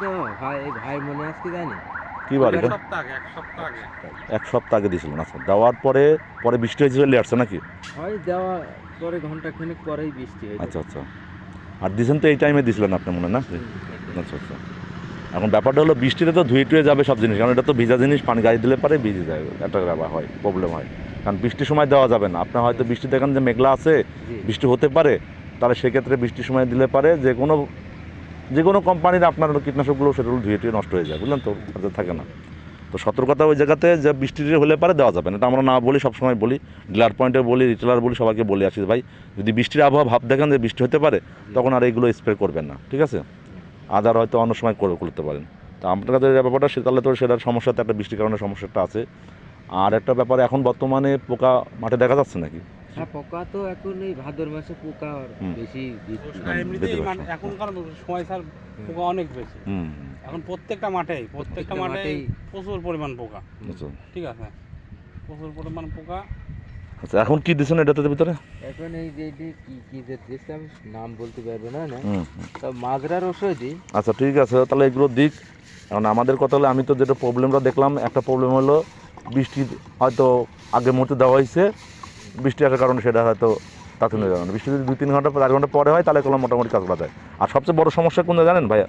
দেওয়া ভাই ভাই মনে আসতে জানি কি বার এটা? এক সপ্তাহ আগে দিয়েছিলেন। আচ্ছা, দেওয়ার পরে পরে বৃষ্টি হয়েছে চলে আসছে নাকি? হয় দেওয়া পরে ঘন্টা খানেক পরেই বৃষ্টি হয়েছে। আচ্ছা আচ্ছা। আর দিয়েছেন তো এই টাইমে দিয়েছিলেন আপনি মনে না? আচ্ছা আচ্ছা। এখন ব্যাপারটা হলো বৃষ্টিতে তো ধুয়ে টুয়ে যাবে সব জিনিস, কারণ এটা তো ভিজা জিনিস, পানি গায়ে দিলে পারে ভিজে যায়, একটা ব্যাপার হয়, প্রবলেম হয়। কারণ বৃষ্টির সময় দেওয়া যাবে না। আপনার হয়তো বৃষ্টি দেখেন যে মেঘলা আছে, বৃষ্টি হতে পারে, তাহলে সেক্ষেত্রে বৃষ্টির সময় দিলে পারে যে কোনো কোম্পানির আপনার কীটনাশকগুলো সেগুলো ধুয়ে টুয়ে নষ্ট হয়ে যায়, বুঝলেন তো, কাজে থাকে না। তো সতর্কতা ওই জায়গাতে যে বৃষ্টির হলে পারে দেওয়া যাবে না, এটা আমরা না বলি, সবসময় বলি, ডিলার পয়েন্টে বলি, রিটেলার বলি, সবাইকে বলে আসি ভাই যদি বৃষ্টির আবহাওয়া ভাব দেখেন যে বৃষ্টি হতে পারে, তখন আর এইগুলো স্প্রে করবেন না, ঠিক আছে? আদার হয়তো অন্য সময় করতে পারেন। তো আপনার কাছে যে ব্যাপারটা তাহলে তো সেটার সমস্যাতে একটা বৃষ্টির কারণে সমস্যাটা আছে। আর একটা ব্যাপারে এখন বর্তমানে পোকা মাঠে দেখা যাচ্ছে নাকি? হ্যাঁ, পোকা তো এখন এই ভাদ্র মাসে পোকা বেশি এমনিতেই এখনকার সময় স্যার পোকা অনেক বেশি। এখন প্রত্যেকটা মাঠেই প্রচুর পরিমাণ পোকা। ঠিক আছে, প্রচুর পরিমাণ পোকা। আচ্ছা, এখন কি দিচ্ছেন এটাতে ভিতরে? এখন এই যে কি যে দিচ্ছে আমি নাম বলতে পারবো না, সব মাজরার ওষুধই। আচ্ছা ঠিক আছে, তাহলে এগুলো দিক। এখন আমাদের কথা হলো, আমি তো যেটা প্রবলেমটা দেখলাম, একটা প্রবলেম হলো বৃষ্টি হয়তো আগে মুহূর্তে দেওয়া হয়েছে, বৃষ্টি আসার কারণে সেটা হয়তো তাৎক্ষণিক যাবে না। বৃষ্টি যদি 2-3 ঘন্টা 4 ঘন্টা পরে হয় তাহলে কোনো মোটামুটি কাজ করা যায়। আর সবচেয়ে বড় সমস্যা কোনটা জানেন ভাইয়া?